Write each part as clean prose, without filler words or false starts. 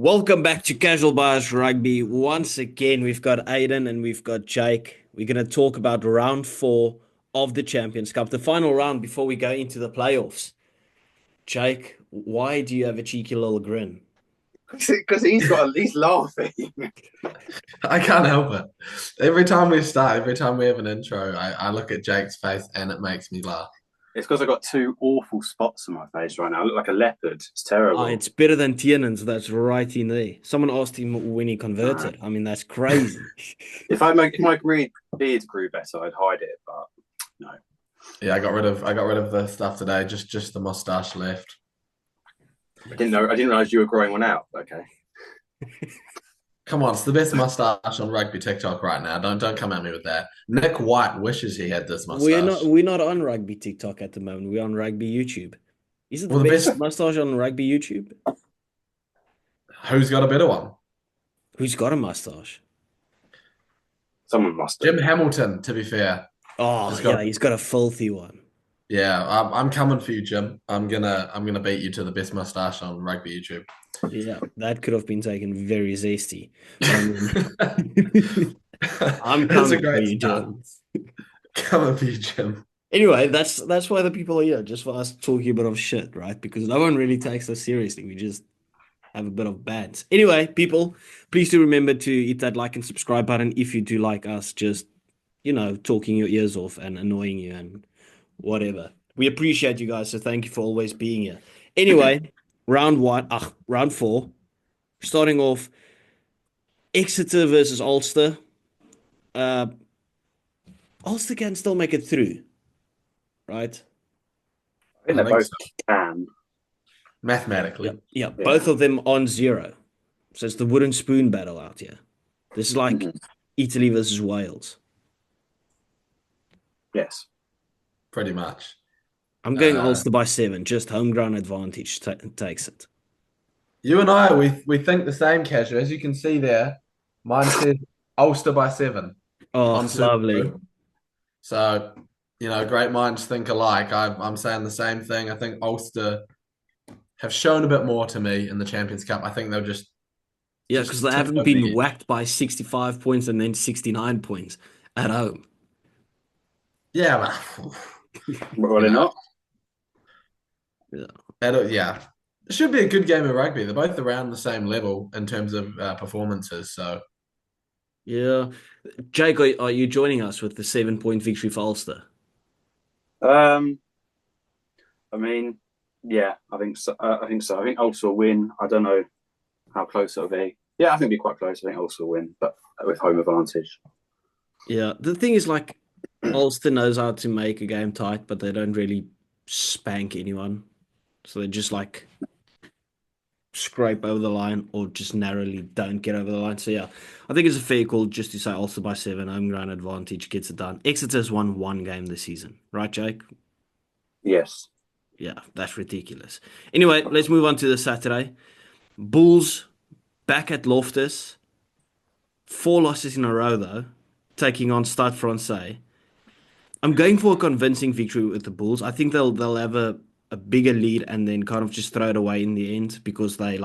Welcome back to Casual Bias Rugby. Once again, we've got Aiden and we've got Jake. We're going to talk about round 4 of the Champions Cup, the final round before we go into the playoffs. Jake, why do you have a cheeky little grin? Because he's laughing. I can't help it. Every time we start, every time we have an intro, I look at Jake's face and it makes me laugh. It's because I've got two awful spots on my face right now. I look like a leopard. It's Oh, terrible. it's better than Tiernan's. That's right in there. Someone asked him when he converted. I mean, that's crazy. If my beard grew better, I'd hide it, but no. Yeah, I got rid of the stuff today. Just the mustache left. I didn't realize you were growing one out. Okay. Come on, it's the best mustache on rugby TikTok right now. Don't come at me with that. Nick White wishes he had this mustache. We're not on rugby TikTok at the moment. We're on rugby YouTube. Is it the Well, the best best. mustache on rugby YouTube? Who's got a better one? Who's got a mustache? Someone must have. Jim Hamilton, to be fair. Oh, Has yeah, got. he's got a filthy one. Yeah, I'm coming for you, Jim. I'm gonna beat you to the best mustache on rugby YouTube. Yeah, that could have been taken very zesty. But I mean, I'm That's a coming for great you, start. Jim. Coming for you, Jim. Anyway, that's why the people are here, just for us talking a bit of shit, right? Because no one really takes us seriously. We just have a bit of bands. Anyway, people, please do remember to hit that like and subscribe button if you do like us just, talking your ears off and annoying you and whatever. We appreciate you guys, so thank you for always being here. Anyway, round 4. Starting off, Exeter versus Ulster. Uh, Ulster can still make it through, right? I think I they think both so. can. Mathematically. Yeah, both of them on 0. So it's the wooden spoon battle out here. This is like Italy versus Wales. Yes. Pretty much. I'm going Ulster by 7. Just home ground advantage takes it. You and I, we think the same, Casual. As you can see there, mine says Ulster by 7 Oh, on lovely. Super. So, great minds think alike. I'm saying the same thing. I think Ulster have shown a bit more to me in the Champions Cup. I think they'll just Yeah, because they tip haven't over the been edge. whacked by 65 points and then 69 points at home. Yeah, Well, they're not. yeah. It should be a good game of rugby. They're both around the same level in terms of performances. So, Yeah. Jake, are you joining us with the 7-point victory for Ulster? I mean, yeah, I think so. I think so. I think Ulster will win. I don't know how close it'll be. Yeah, I think it'll be quite close. I think Ulster will win, but with home advantage. Yeah, the thing is, like, Ulster knows how to make a game tight, but they don't really spank anyone. So they just, like, scrape over the line or just narrowly don't get over the line. So, yeah, I think it's a fair call just to say Ulster by 7, home ground advantage gets it done. Exeter's won 1 game this season. Right, Jake? Yes. Yeah, that's ridiculous. Anyway, let's move on to the Saturday. Bulls back at Loftus. 4 losses in a row, though, taking on Stade Français. I'm going for a convincing victory with the Bulls. I think they'll have a bigger lead and then kind of just throw it away in the end because they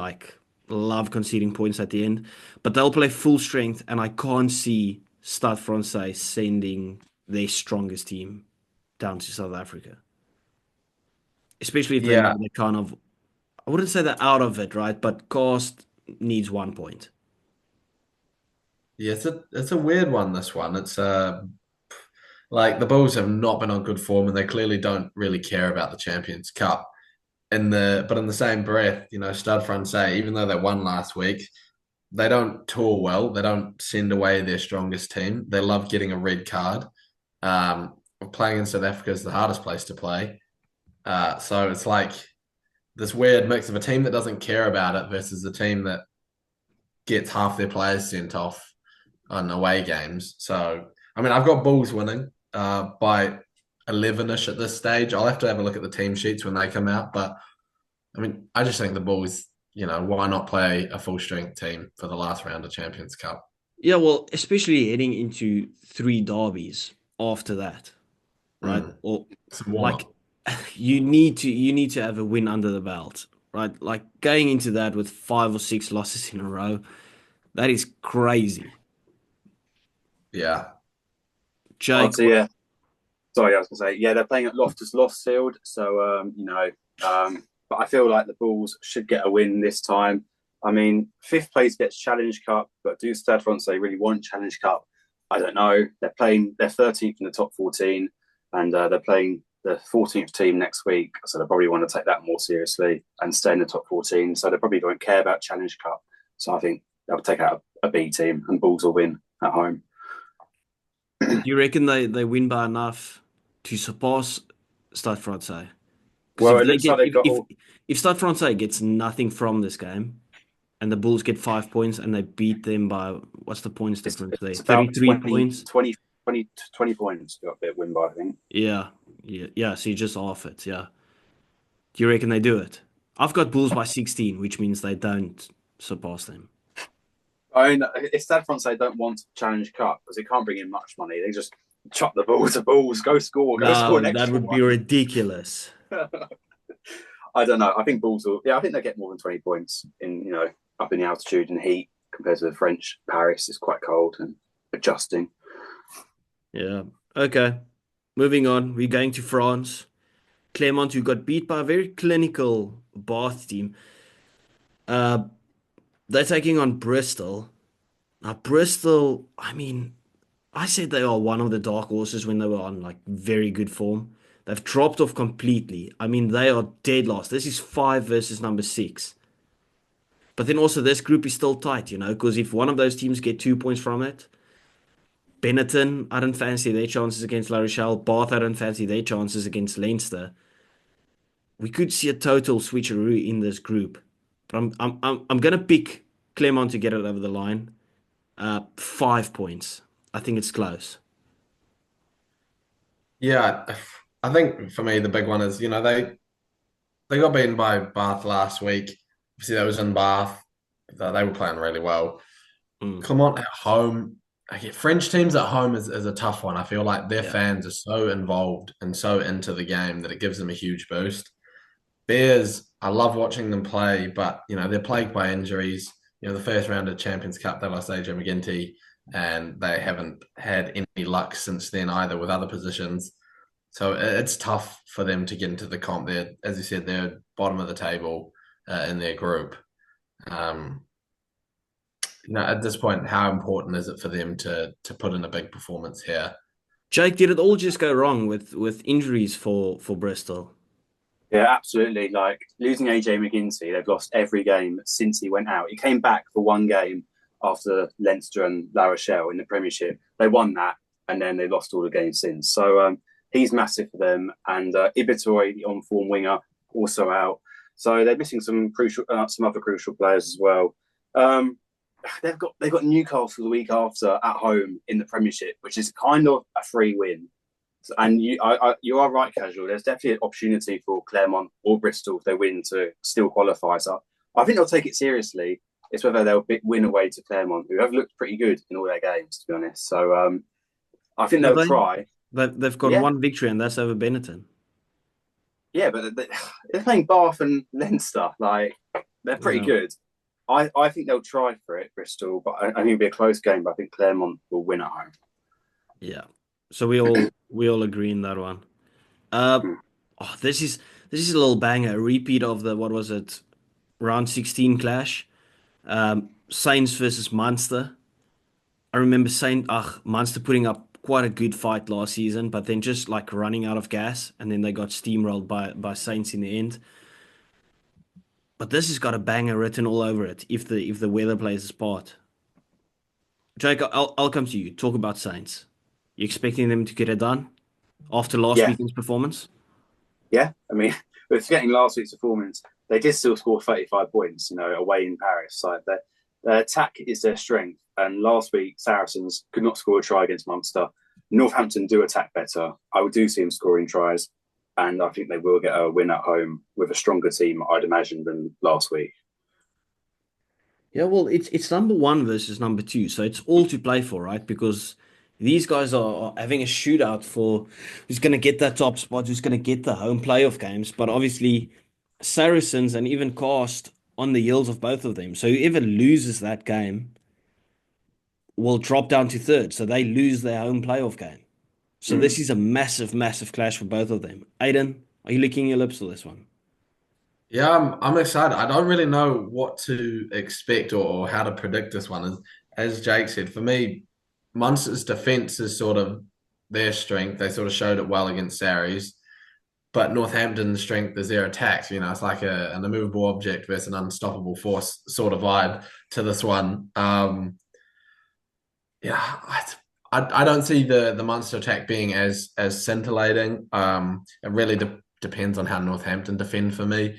love conceding points at the end. But they'll play full strength, and I can't see Stade Français sending their strongest team down to South Africa. Especially if they know yeah, they're kind of, I wouldn't say they're out of it, right? But Cast needs 1 point. yeah, it's a weird one. This one, it's like the Bulls have not been on good form, and they clearly don't really care about the Champions Cup. But in the same breath, Stade Francais, even though they won last week, they don't tour well. They don't send away their strongest team. They love getting a red card. Um, Playing in South Africa is the hardest place to play. So it's like this weird mix of a team that doesn't care about it versus a team that gets half their players sent off on away games. So, I mean, I've got Bulls winning by 11-ish at this stage. I'll have to have a look at the team sheets when they come out. But, I mean, I just think the Bulls, why not play a full-strength team for the last round of Champions Cup? Yeah, well, especially heading into 3 derbies after that, right? Or Some warm like up. you need to have a win under the belt, right? Like going into that with 5 or 6 losses in a row, that is crazy. Yeah. Jake, Obviously, yeah. Sorry, I was going to say, yeah, they're playing at Loftus Lostfield, so but I feel like the Bulls should get a win this time. I mean, fifth place gets Challenge Cup, but do Stade Francais really want Challenge Cup? I don't know. They're 13th in the top 14, and they're playing the 14th team next week, so they probably want to take that more seriously and stay in the top 14. So they probably don't care about Challenge Cup. So I think they'll take out a B team, and Bulls will win at home. do you reckon they win by enough to surpass Stade Francais? Because Well, if it they looks get like they've got all. if Stade Francais gets nothing from this game and the Bulls get 5 points and they beat them by what's the points difference there? It's about 33 20, points. 20, 20, 20 points got a bit of win by, I think. Yeah. So you just off it. Yeah. Do you reckon they do it? I've got Bulls by 16, which means they don't surpass them. I mean, if Stade Francais don't want Challenge Cup because it can't bring in much money, they just chuck the ball to Bulls, go score No, an that extra would be one. ridiculous. I don't know. I think Bulls will. Yeah, I think they get more than 20 points in up in the altitude and heat compared to the French. Paris is quite cold and adjusting. Yeah. Okay. Moving on. We're going to France. Clermont, who got beat by a very clinical Bath team. They're taking on Bristol. Now, Bristol, I mean, I said they are one of the dark horses when they were on like very good form. They've dropped off completely. I mean, they are dead last. This is 5 versus number 6. But then also this group is still tight, because if one of those teams get 2 points from it, Benetton, I don't fancy their chances against La Rochelle. Bath, I don't fancy their chances against Leinster. We could see a total switcheroo in this group. But I'm gonna pick Clermont to get it over the line. 5 points. I think it's close. Yeah, I think for me the big one is, they got beaten by Bath last week. Obviously, that was in Bath. They were playing really well. Mm, Clermont at home. Okay, French teams at home is a tough one. I feel like their yeah. fans are so involved and so into the game that it gives them a huge boost. Bears, I love watching them play, but they're plagued by injuries. The first round of Champions Cup, they lost AJ McGinty, and they haven't had any luck since then either with other positions. So it's tough for them to get into the comp. They're, as you said, they're bottom of the table in their group. Um, at this point, how important is it for them to put in a big performance here? Jake, did it all just go wrong with injuries for Bristol? Yeah, absolutely. Like losing AJ McGinty, they've lost every game since he went out. He came back for one game after Leinster and La Rochelle in the Premiership. They won that, and then they lost all the games since. So he's massive for them. And BETWAY, the on-form winger, also out. So they're missing some other crucial players as well. They've got Newcastle the week after at home in the Premiership, which is kind of a free win. And you are right, Casual. There's definitely an opportunity for Clermont or Bristol if they win to still qualify. So I think they'll take it seriously. It's whether they'll win away to Clermont, who have looked pretty good in all their games, to be honest. So I think they'll try. They've got one victory, and that's over Benetton. Yeah, but they're playing Bath and Leinster. Like they're pretty good. I think they'll try for it, Bristol, but I think it'll be a close game. But I think Clermont will win at home. Yeah. So we all agree in that one. This is a little banger. A repeat of the what was it, round 16 clash. Saints versus Munster. I remember Munster putting up quite a good fight last season, but then just like running out of gas, and then they got steamrolled by Saints in the end. But this has got a banger written all over it if the weather plays its part. Jake, I'll come to you. Talk about Saints. You expecting them to get it done after last weekend's performance? Yeah, I mean, with forgetting last week's performance, they did still score 35 points, away in Paris. So their attack is their strength. And last week, Saracens could not score a try against Munster. Northampton do attack better. I do see them scoring tries. And I think they will get a win at home with a stronger team, I'd imagine, than last week. Yeah, well, it's number 1 versus number 2, so it's all to play for, right? Because these guys are having a shootout for who's going to get that top spot, who's going to get the home playoff games. But obviously, Saracens and even Cast on the heels of both of them. So whoever loses that game will drop down to third. So they lose their home playoff game. So this is a massive, massive clash for both of them. Aiden, are you licking your lips for this one? Yeah, I'm excited. I don't really know what to expect or how to predict this one. As Jake said, for me, Munster's defense is sort of their strength. They sort of showed it well against Sarries. But Northampton's strength is their attacks. It's like an immovable object versus an unstoppable force sort of vibe to this one. Yeah, I don't see the Munster attack being as scintillating. It really depends on how Northampton defend for me.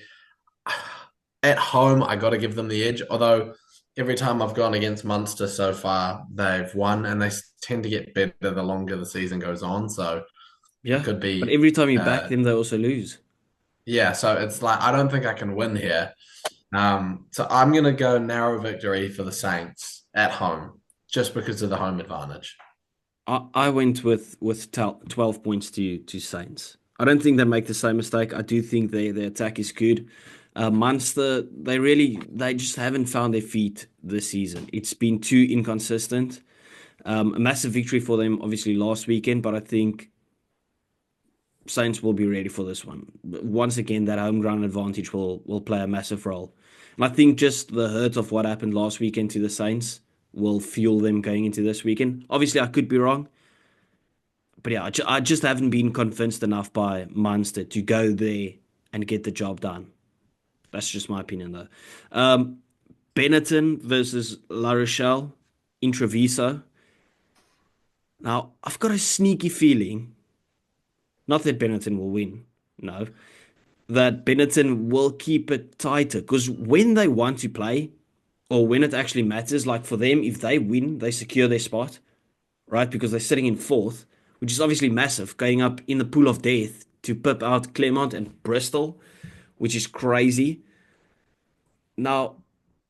At home, I got to give them the edge. Although every time I've gone against Munster so far, they've won, and they tend to get better the longer the season goes on. So Yeah. it could be. But every time you back them, they also lose. Yeah, so it's like I don't think I can win here. So I'm gonna go narrow victory for the Saints at home, just because of the home advantage. I went with 12 points to Saints. I don't think they make the same mistake. I do think their attack is good. Munster, they just haven't found their feet this season. It's been too inconsistent. A massive victory for them, obviously, last weekend, but I think Saints will be ready for this one. Once again, that home ground advantage will play a massive role. And I think just the hurt of what happened last weekend to the Saints will fuel them going into this weekend. Obviously, I could be wrong. But yeah, I just haven't been convinced enough by Munster to go there and get the job done. That's just my opinion, though. Benetton versus La Rochelle in Treviso. Now, I've got a sneaky feeling, not that Benetton will win, no, that Benetton will keep it tighter. Because when they want to play, or when it actually matters, like for them, if they win, they secure their spot, right? Because they're sitting in fourth, which is obviously massive, going up in the pool of death to pip out Clermont and Bristol, which is crazy. Now,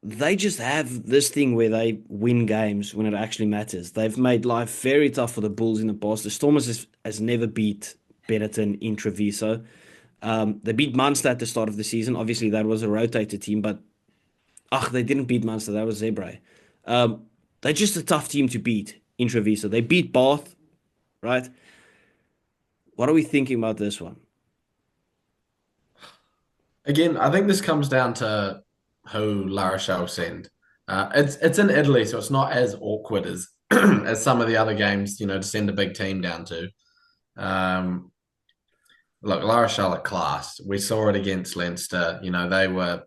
they just have this thing where they win games when it actually matters. They've made life very tough for the Bulls in the past. The Stormers has never beat Benetton in Treviso. They beat Munster at the start of the season. Obviously, that was a rotated team, but they didn't beat Munster. That was Zebre. They're just a tough team to beat in Treviso. They beat Bath, right? What are we thinking about this one? Again, I think this comes down to who La Rochelle send. It's in Italy, so it's not as awkward as as some of the other games, to send a big team down to. Look, La Rochelle are class. We saw it against Leinster. They were,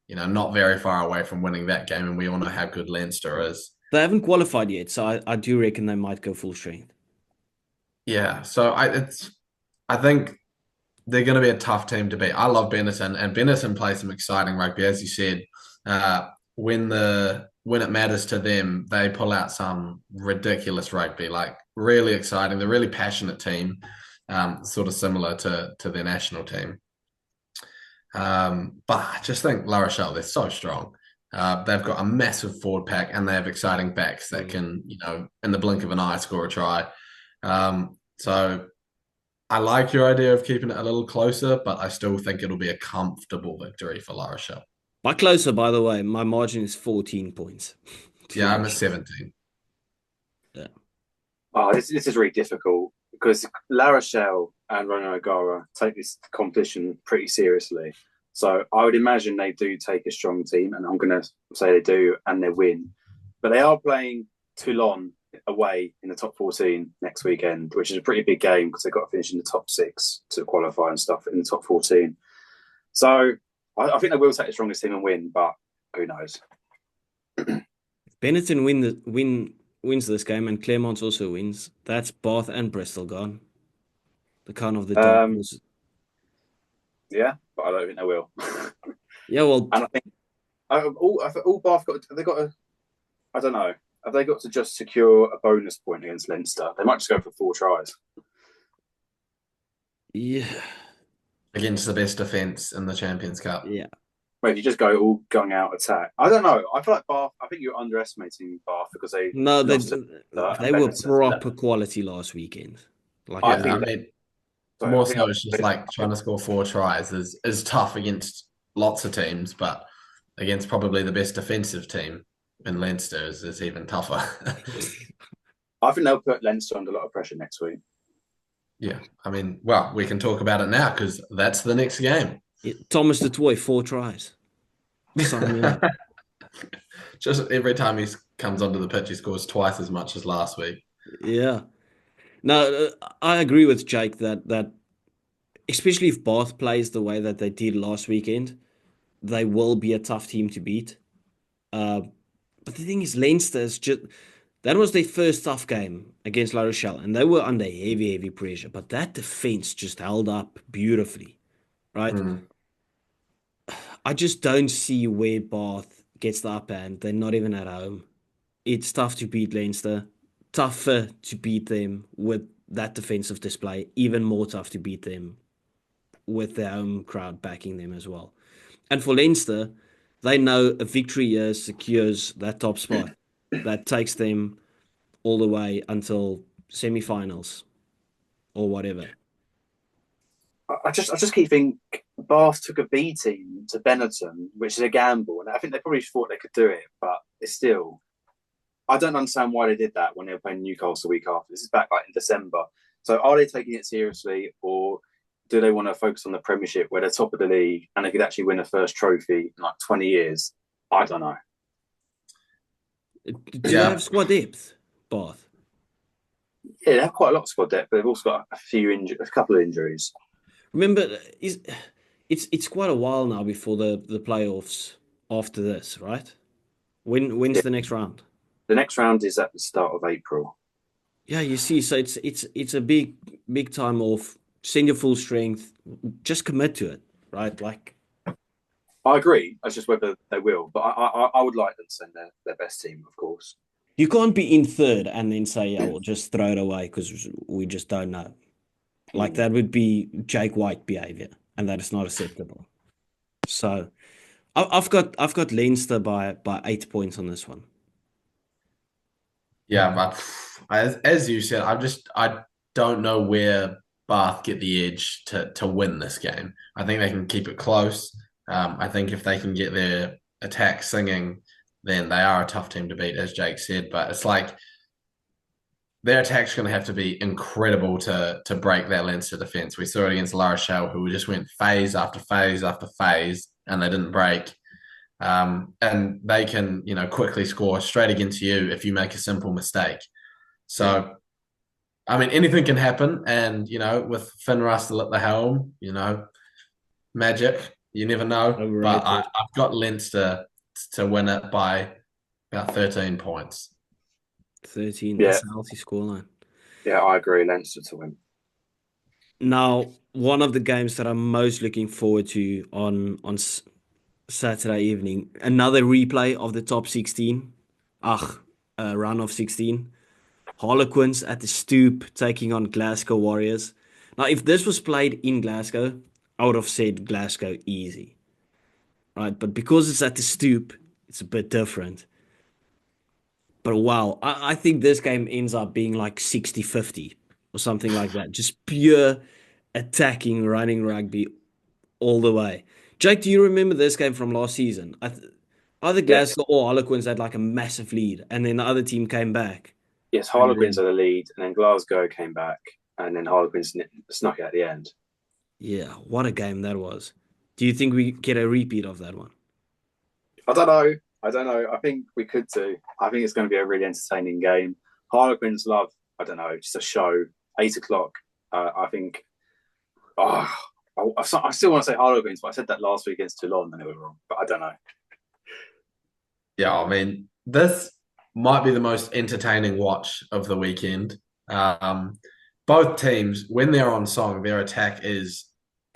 not very far away from winning that game, and we all know how good Leinster is. They haven't qualified yet, so I do reckon they might go full strength. Yeah, so I think they're going to be a tough team to beat. I love Benetton, and Benetton plays some exciting rugby, as you said. When it matters to them, they pull out some ridiculous rugby, like really exciting. They're a really passionate team, sort of similar to their national team. But I just think La Rochelle, they're so strong. They've got a massive forward pack, and they have exciting backs that can, in the blink of an eye, score a try. So I like your idea of keeping it a little closer, but I still think it'll be a comfortable victory for La Rochelle. By closer, by the way, my margin is 14 points. Yeah, I'm at 17. Yeah. Oh, this is really difficult because La Rochelle and Ronan O'Gara take this competition pretty seriously. So I would imagine they do take a strong team, and I'm going to say they do, and they win. But they are playing Toulon away in the top 14 next weekend, which is a pretty big game because they've got to finish in the top 6 to qualify and stuff in the top 14. So I think they will take the strongest team and win, but who knows? Benetton wins this game, and Clermont also wins. That's Bath and Bristol gone. The count of the doubles. Yeah, but I don't think they will. Yeah, well, and I think all Bath I don't know. Have they got to just secure a bonus point against Leinster? They might just go for 4 tries. Yeah. Against the best defence in the Champions Cup. Yeah. Well, if you just go all gung out attack. I don't know. I feel like Bath, I think you're underestimating Bath because they were proper quality last weekend. I think So More I think so, it's just like trying to score 4 tries is tough against lots of teams, but against probably the best defensive team in Leinster is even tougher. I think they'll put Leinster under a lot of pressure next week. Yeah, I mean, well, we can talk about it now because that's the next game. Thomas du Toit, 4 tries. Sign me up. Just every time he comes onto the pitch, he scores twice as much as last week. Yeah. No, I agree with Jake that especially if Bath plays the way that they did last weekend, they will be a tough team to beat. But the thing is, Leinster is just that was their first tough game against La Rochelle, and they were under heavy, heavy pressure. But that defense just held up beautifully, right? Mm. I just don't see where Bath gets the upper hand. They're not even at home. It's tough to beat Leinster, tougher to beat them with that defensive display, even more tough to beat them with their home crowd backing them as well. And for Leinster, they know a victory here secures that top spot. That takes them all the way until semi-finals or whatever. I just keep thinking Bath took a B team to Benetton, which is a gamble, and I think they probably thought they could do it, but it's still. I don't understand why they did that when they were playing Newcastle the week after. This is back like in December. So are they taking it seriously, or do they want to focus on the Premiership where they're top of the league and they could actually win a first trophy in like 20 years? I don't know. Do they have squad depth, Bath? Yeah, they have quite a lot of squad depth, but they've also got a couple of injuries. Remember, it's quite a while now before the playoffs after this, right? When's the next round? The next round is at the start of April. Yeah, you see, so it's a big time off. Send your full strength, just commit to it, right? Like, I agree. It's just whether they will, but I would like them to send their best team, of course. you can't be in third and then say, "Yeah, we'll just throw it away because we just don't know." Like that would be Jake White behavior, and that is not acceptable. So, I've got Leinster by 8 points on this one. Yeah, but as you said, I don't know where Bath get the edge to win this game. I think they can keep it close. I think if they can get their attack singing, then they are a tough team to beat, as Jake said. But it's like their attack's going to have to be incredible to break that Leinster defense. We saw it against La Rochelle, who just went phase after phase after phase, and they didn't break. And they can, quickly score straight against you if you make a simple mistake. So, I mean, anything can happen. And, with Finn Russell at the helm, magic, you never know. Overrated. But I've got Leinster to win it by about 13 points. 13, that's a healthy scoreline. Yeah, I agree. Leinster to win. Now, one of the games that I'm most looking forward to on Saturday evening, another replay of the top 16. Round of 16. Harlequins at the Stoop taking on Glasgow Warriors. Now, if this was played in Glasgow, I would have said Glasgow easy. Right? But because it's at the Stoop, it's a bit different. But wow, I think this game ends up being like 60-50 or something like that. Just pure attacking, running rugby all the way. Jake, do you remember this game from last season? Either Glasgow or Harlequins had like a massive lead, and then the other team came back. Yes, Harlequins had the lead, and then Glasgow came back, and then Harlequins snuck it at the end. Yeah, what a game that was. Do you think we get a repeat of that one? I don't know. I think we could do. I think it's going to be a really entertaining game. Harlequins love, just a show. 8 o'clock. I think. I still want to say Harlequins, but I said that last week against Toulon and it was wrong. But I don't know. Yeah, I mean, this might be the most entertaining watch of the weekend. Both teams, when they're on song, their attack is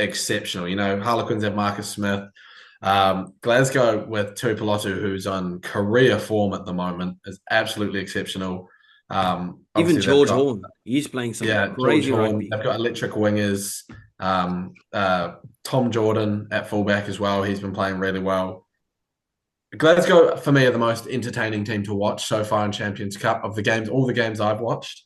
exceptional. Harlequins have Marcus Smith. Glasgow with Tuipulotu, who's on career form at the moment, is absolutely exceptional. Even George Horn, he's playing some crazy rugby. They've got electric wingers. Tom Jordan at fullback as well. He's been playing really well. Glasgow, for me, are the most entertaining team to watch so far in Champions Cup of the games, all the games I've watched.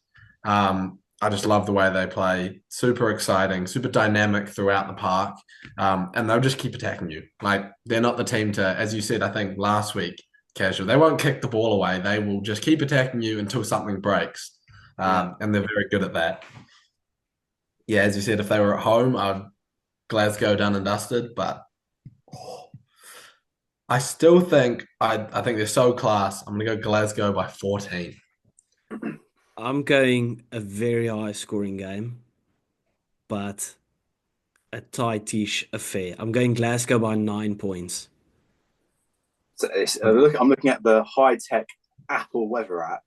I just love the way they play. Super exciting, super dynamic throughout the park. And they'll just keep attacking you. Like, they're not the team to, as you said, I think last week, Casual, they won't kick the ball away. They will just keep attacking you until something breaks. Yeah. And they're very good at that. Yeah, as you said, if they were at home, I'd Glasgow done and dusted. But I still think I think they're so class. I'm gonna go Glasgow by 14. I'm going a very high scoring game, but a tightish affair. I'm going Glasgow by 9 points. So I'm looking at the high tech Apple weather app,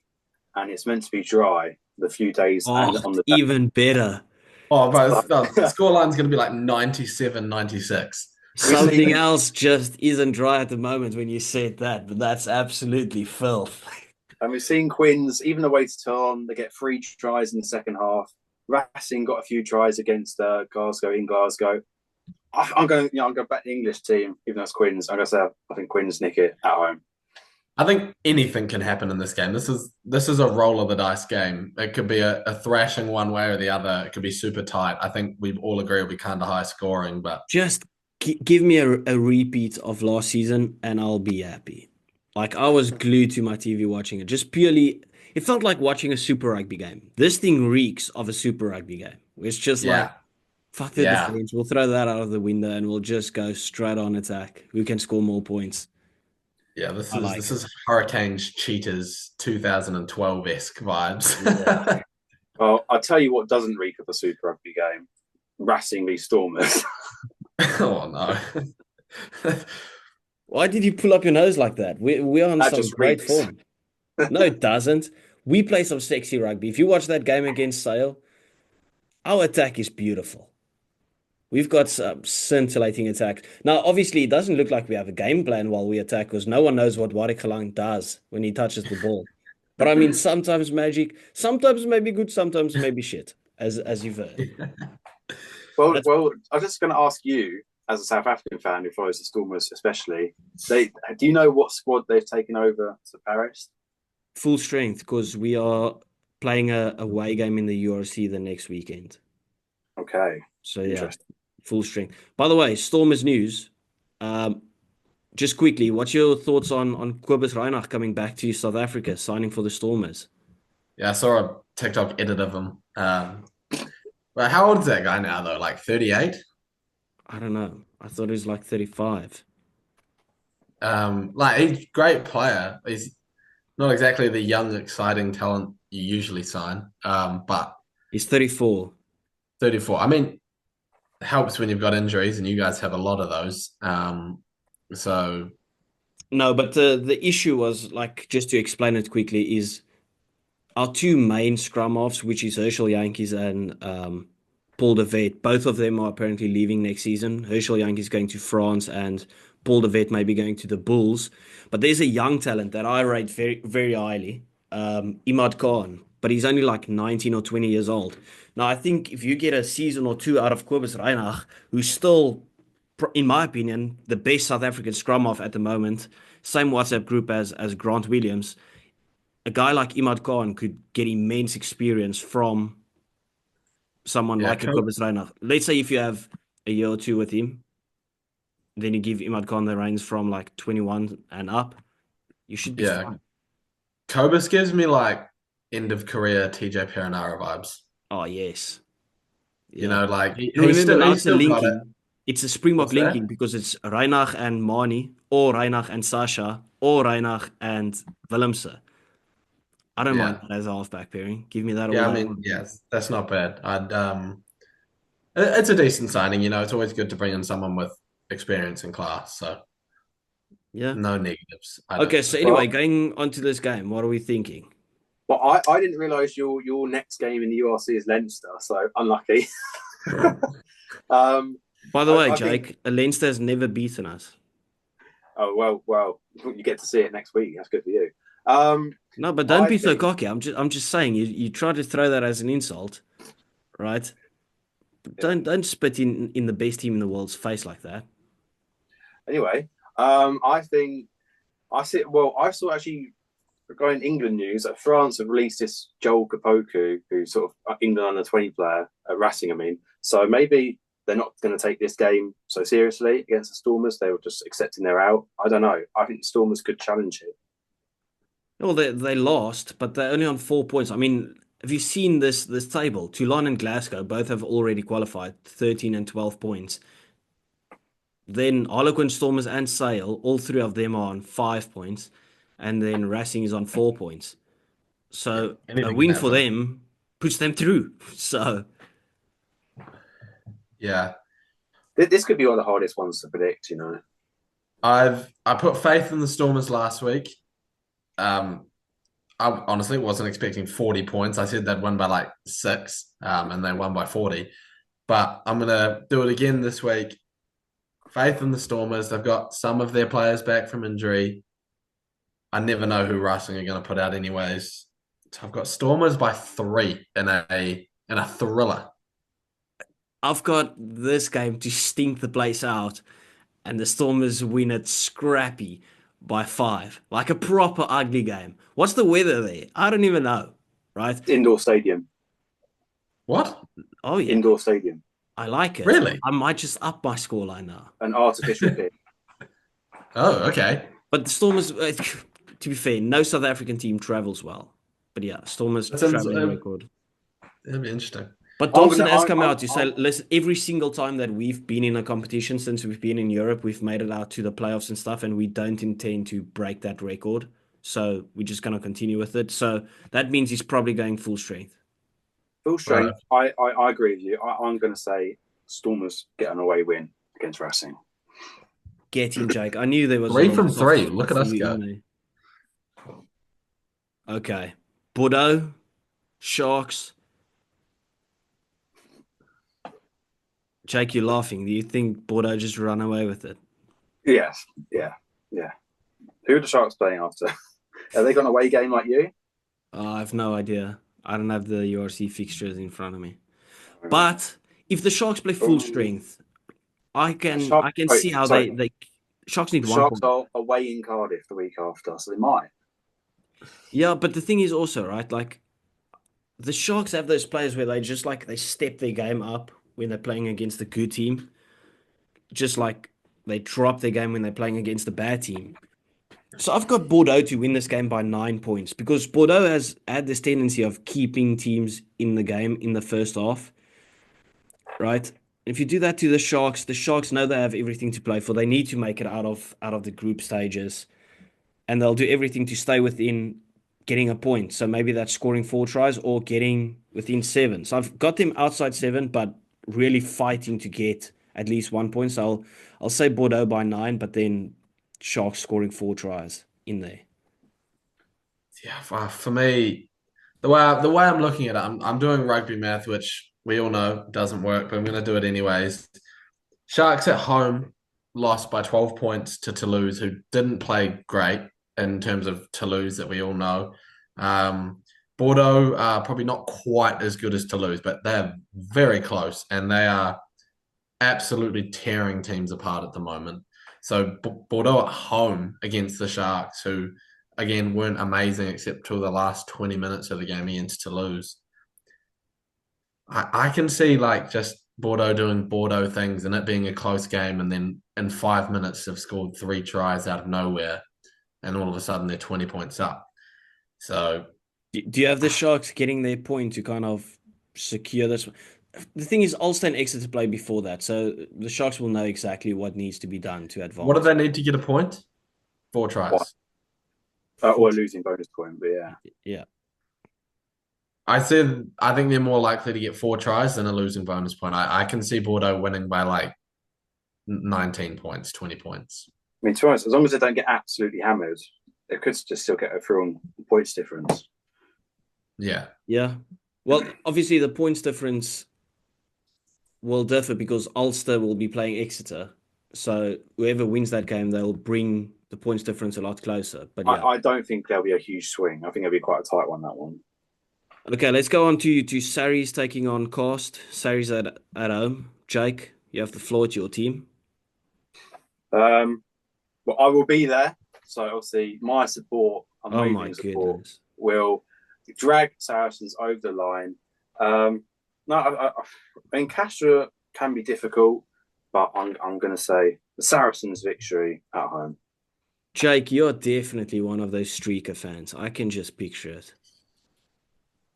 and it's meant to be dry the few days and Oh, on the day. even better. Oh, but the scoreline's going to be like 97, 96. Something else just isn't dry at the moment when you said that, but that's absolutely filth. And we've seen Quins, even away to Toulon, they get 3 tries in the second half. Racing got a few tries against Glasgow in Glasgow. I'm going back to the English team, even though it's Quins. I'm going to say I think Quins nick it at home. I think anything can happen in this game. This is a roll of the dice game. It could be a thrashing one way or the other. It could be super tight. I think we all agree it'll be kind of high scoring, but Just give me a repeat of last season and I'll be happy. Like, I was glued to my TV watching it. Just purely, it felt like watching a Super Rugby game. This thing reeks of a Super Rugby game. It's just like, yeah, fuck the yeah, defense. We'll throw that out of the window and we'll just go straight on attack. Who can score more points? yeah. This I is like this it. is Hurricanes Cheetahs 2012-esque vibes. Yeah. Well, I'll tell you what doesn't reek of a Super Rugby game. Racing v Stormers. Oh no. Why did you pull up your nose like that? We're on That some just great reeks. form. No, it doesn't. We play some sexy rugby. If you watch that game against Sale, our attack is beautiful. We've got some scintillating attacks. Now, obviously, it doesn't look like we have a game plan while we attack because no one knows what Warikalang does when he touches the ball. But I mean, sometimes magic, sometimes maybe good, sometimes maybe shit, as you've heard. Well, That's I was just going to ask you, as a South African fan who follows the Stormers especially, do you know what squad they've taken over to Paris? full strength because we are playing a away game in the URC the next weekend. Okay, So yeah, interesting. full strength. By the way, Stormers news. Um, just quickly, what's your thoughts on Kobus Reinach coming back to South Africa, signing for the Stormers? Yeah, I saw a TikTok edit of him. But how old is that guy now though? Like 38? I don't know. I thought he was like 35. Like he's a great player. He's not exactly the young, exciting talent you usually sign. But He's 34. 34. I mean, it helps when you've got injuries, and you guys have a lot of those. So No, but the issue was, like, just to explain it quickly, is our two main scrum offs, which is Herschel Yankees and Paul de Vet. Both of them are apparently leaving next season. Herschel Yankees going to France and Paul de Vet may be going to the Bulls. But there's a young talent that I rate very, very highly, Imad Khan. But he's only like 19 or 20 years old. Now, I think if you get a season or two out of Kobus Reinach, who's still, in my opinion, the best South African scrum off at the moment, same WhatsApp group as Grant Williams, a guy like Imad Khan could get immense experience from someone yeah, like a Kobus Reinach. Let's say if you have a year or two with him, then you give Imad Khan the reins from like 21 and up, you should be yeah. fine. Cobus gives me like end of career TJ Perenara vibes. Oh, yes. You Yeah. know, like And remember, now he's it's a still got it. linking. It's a Springbok What's that? linking because it's Reinach and Mani, or Reinach and Sasha, or Reinach and Willemse. I don't mind Yeah. that as a halfback pairing. Give me that all Yeah, I day. mean, yes, that's not bad. It's a decent signing, you know, it's always good to bring in someone with experience and class, so Yeah. no negatives, I Okay, don't so think. anyway, going on to this game, what are we thinking? Well, I didn't realise your next game in the URC is Leinster, so unlucky. By the way, I Jake, think. Leinster has never beaten us. Oh well, you get to see it next week. That's good for you. No, but don't I be so think cocky. I'm just saying you try to throw that as an insult, right? Don't spit in the best team in the world's face like that. anyway. I think I see. Well, I saw actually regarding England news, France have released this Joel Kapoku, who's sort of England under 20 player at Racing. I mean, so maybe they're not going to take this game so seriously against the Stormers. They were just accepting they're out. I don't know. I think the Stormers could challenge it. Well, they lost, but they're only on 4 points. I mean, have you seen this table? Toulon and Glasgow both have already qualified, 13 and 12 points. Then Harlequins, Stormers, and Sale, all three of them are on 5 points, and then Racing is on 4 points. So a win for them puts them through. So yeah, this could be one of the hardest ones to predict. I put faith in the Stormers last week. I honestly wasn't expecting 40 points. I said they'd win by like 6, and they won by 40. But I'm gonna do it again this week. Faith in the Stormers. They've got some of their players back from injury. I never know who Racing are going to put out anyways. So I've got Stormers by 3 in a thriller. I've got this game to stink the place out, and the Stormers win it scrappy by 5. Like a proper ugly game. What's the weather there? I don't even know, right? Indoor stadium. What? Oh, yeah. Indoor stadium. I like it. Really? I might just up my scoreline now. An artificial pitch. Oh, okay. But the Stormers, to be fair, no South African team travels well. But yeah, Stormers traveling record. That'd be interesting. But Dobson has come out to say, listen, every single time that we've been in a competition since we've been in Europe, we've made it out to the playoffs and stuff, and we don't intend to break that record. So we're just going to continue with it. So that means he's probably going full strength. Full strength. I agree with you. I'm going to say Stormers get an away win against Racing. Get in, Jake. I knew there was 3 from 3. Look at us go. Okay. Bordeaux, Sharks. Jake, you're laughing. Do you think Bordeaux just run away with it? Yes. Yeah. Who are the Sharks playing after? Are they got an away game like you? I have no idea. I don't have the URC fixtures in front of me. But if the Sharks play full strength, I can see how they Sharks need 1 point. Sharks are away in Cardiff the week after, so they might. Yeah, but the thing is also, right, like the Sharks have those players where they just like they step their game up when they're playing against a good team. Just like they drop their game when they're playing against a bad team. So I've got Bordeaux to win this game by 9 points because Bordeaux has had this tendency of keeping teams in the game in the first half, right? If you do that to the Sharks know they have everything to play for. They need to make it out of the group stages, and they'll do everything to stay within getting a point. So maybe that's scoring 4 tries or getting within 7. So I've got them outside 7, but really fighting to get at least 1 point. So I'll say Bordeaux by 9, but then Sharks scoring 4 tries in there. Yeah, for me, the way I'm looking at it, I'm doing rugby math, which we all know doesn't work, but I'm going to do it anyways. Sharks at home lost by 12 points to Toulouse, who didn't play great in terms of Toulouse that we all know. Bordeaux are probably not quite as good as Toulouse, but they're very close, and they are absolutely tearing teams apart at the moment. So Bordeaux at home against the Sharks, who, again, weren't amazing except till the last 20 minutes of the game against Toulouse. I can see like just Bordeaux doing Bordeaux things and it being a close game, and then in 5 minutes have scored 3 tries out of nowhere, and all of a sudden they're 20 points up. So do you have the Sharks getting their point to kind of secure this? The thing is, Ulster and Exeter play before that, so the Sharks will know exactly what needs to be done to advance. What do they need to get a point? 4 tries. Or a losing bonus point, but yeah. Yeah. I think they're more likely to get 4 tries than a losing bonus point. I can see Bordeaux winning by like 19 points, 20 points. I mean, to be honest, as long as they don't get absolutely hammered, they could just still get a through on points difference. Yeah. Yeah. Well, obviously the points difference will differ because Ulster will be playing Exeter. So whoever wins that game, they'll bring the points difference a lot closer. But yeah. I don't think there'll be a huge swing. I think it'll be quite a tight one, that one. Okay, let's go on to Sarries taking on Cast. Sarries at home. Jake, you have the floor to your team. Well, I will be there. So obviously my support Oh my unwavering support, goodness. will drag Saracens over the line. No, I mean, Castro can be difficult, but I'm going to say the Saracens' victory at home. Jake, you're definitely one of those streaker fans. I can just picture it.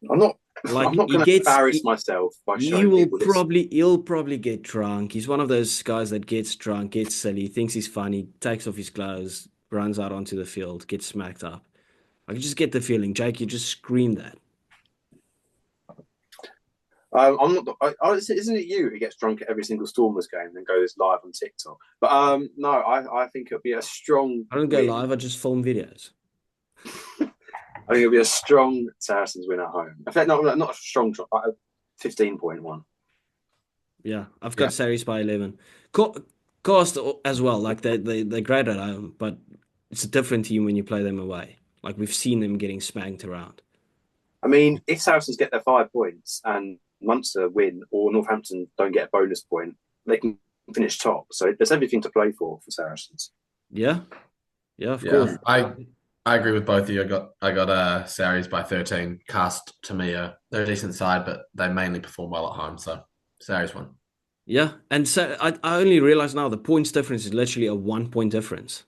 I'm not. Like I'm not he going to gets, embarrass myself by he showing will people this. he'll probably get drunk. He's one of those guys that gets drunk, gets silly, thinks he's funny, takes off his clothes, runs out onto the field, gets smacked up. I can just get the feeling, Jake, you just scream that. I'm not. Isn't it you who gets drunk at every single Stormers game and then goes live on TikTok? But no, I think it'll be a strong. I don't go live, I just film videos. I think it'll be a strong Saracens win at home. In fact, not a strong drop, like a 15-point. Yeah, I've got Sarries by 11. Cost as well, like they're great at home, but it's a different team when you play them away. Like we've seen them getting spanked around. I mean, if Saracens get their 5 points and Munster win or Northampton don't get a bonus point, they can finish top. So there's everything to play for Saracens. Yeah, of course. I agree with both of you. I got Sarries by 13. Cast to me, they're a decent side, but they mainly perform well at home. So Sarries won. Yeah, and so I only realize now the points difference is literally a 1 point difference.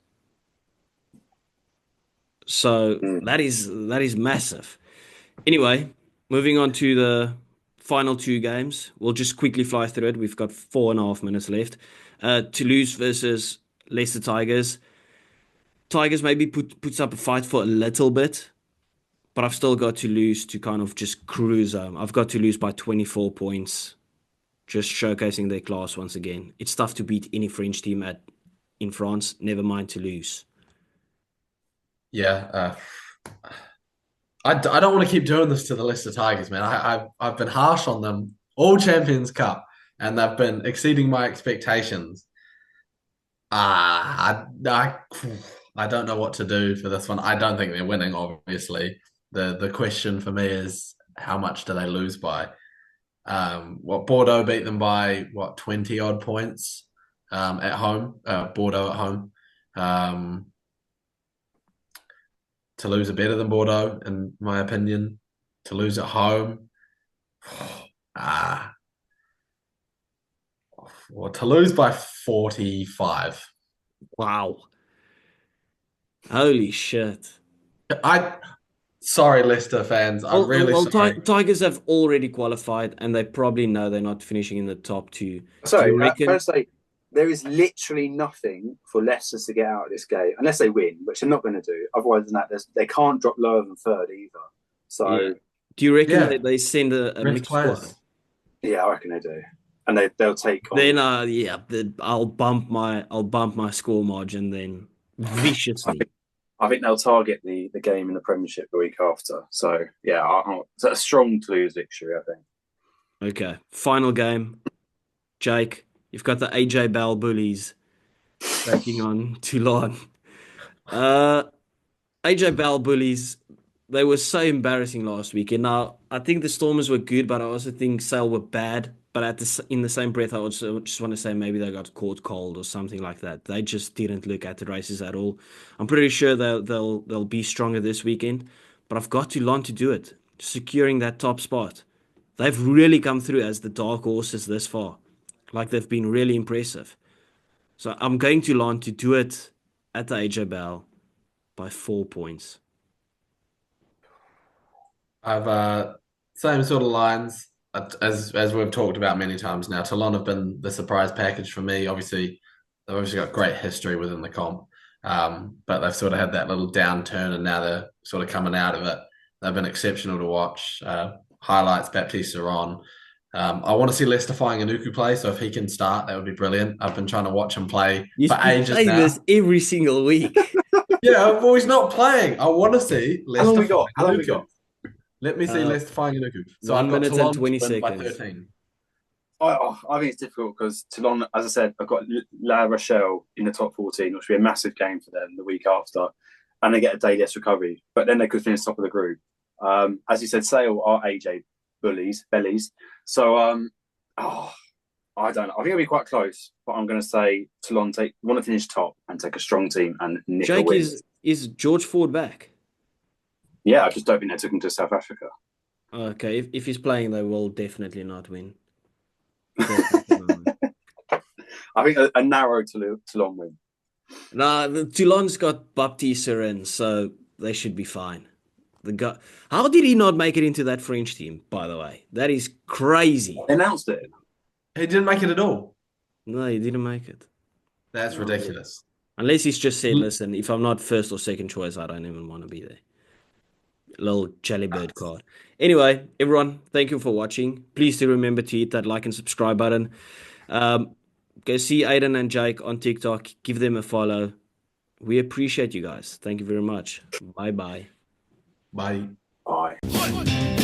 So that is massive. Anyway, moving on to the final 2 games. We'll just quickly fly through it. We've got 4.5 minutes left. Toulouse versus Leicester Tigers. Tigers maybe puts up a fight for a little bit, but I've still got Toulouse to kind of just cruise home. I've got Toulouse by 24 points, just showcasing their class once again. It's tough to beat any French team in France, never mind Toulouse. Yeah, I don't want to keep doing this to the Leicester Tigers, man. I've been harsh on them all Champions Cup, and they've been exceeding my expectations. I don't know what to do for this one. I don't think they're winning, obviously. The question for me is how much do they lose by? Bordeaux beat them by 20 odd points at home. Bordeaux at home. Toulouse are better than Bordeaux, in my opinion. Toulouse at home. Toulouse by 45. Wow. Holy shit. Sorry, Leicester fans. I'm really sorry. Tigers have already qualified, and they probably know they're not finishing in the top 2. Sorry, can I say there is literally nothing for Leicester to get out of this game unless they win, which they're not going to do. Otherwise than that, they can't drop lower than 3rd either. So, do you reckon they send a mixed squad? Yeah, I reckon they do, and they'll take on. Then I'll bump my score margin then viciously. I think they'll target the game in the Premiership the week after. So yeah, it's a strong Toulouse victory, I think. Okay, final game. Jake, you've got the AJ Bell Bullies taking on Toulon. AJ Bell Bullies, they were so embarrassing last week. And now I think the Stormers were good, but I also think Sale were bad. But in the same breath, I also just want to say maybe they got caught cold or something like that. They just didn't look at the races at all. I'm pretty sure they'll be stronger this weekend. But I've got Toulon to do it, securing that top spot. They've really come through as the dark horses this far. Like they've been really impressive. So I'm going to Toulon to do it at the AJ Bell by 4 points. I've same sort of lines as we've talked about many times now. Toulon have been the surprise package for me. Obviously, they've obviously got great history within the comp, but they've sort of had that little downturn, and now they're sort of coming out of it. They've been exceptional to watch. Highlights: Baptiste are on. I want to see Leicester Fainga'anuku play, so if he can start, that would be brilliant. I've been trying to watch him play for ages now. You say this every single week. Yeah, well, he's not playing. I want to see Leicester. How long we got? Let me see Leicester Fainga'anuku. So 1 I've got minute Toulon and 20 seconds. by 13. I think it's difficult because Toulon, as I said, I've got La Rochelle in the top 14, which will be a massive game for them the week after, and they get a day less recovery. But then they could finish top of the group. As you said, Sale are AJ bellies. So I don't know. I think it'll be quite close, but I'm going to say Toulon want to finish top and take a strong team and nick a win. Is George Ford back? Yeah, I just don't think they took him to South Africa. Okay, if he's playing, they will definitely not win. Definitely not win. I think a narrow Toulon win. Nah, Toulon's got Baptiste in, so they should be fine. The guy, how did he not make it into that French team? By the way, that is crazy. They announced it. He didn't make it at all. No, he didn't make it. That's ridiculous. Unless he's just said, "Listen, if I'm not first or second choice, I don't even want to be there." Little jelly bird card. Anyway, everyone, thank you for watching. Please do remember to hit that like and subscribe button. Go see Aiden and Jake on TikTok. Give them a follow. We appreciate you guys. Thank you very much. Bye-bye. Bye. Bye.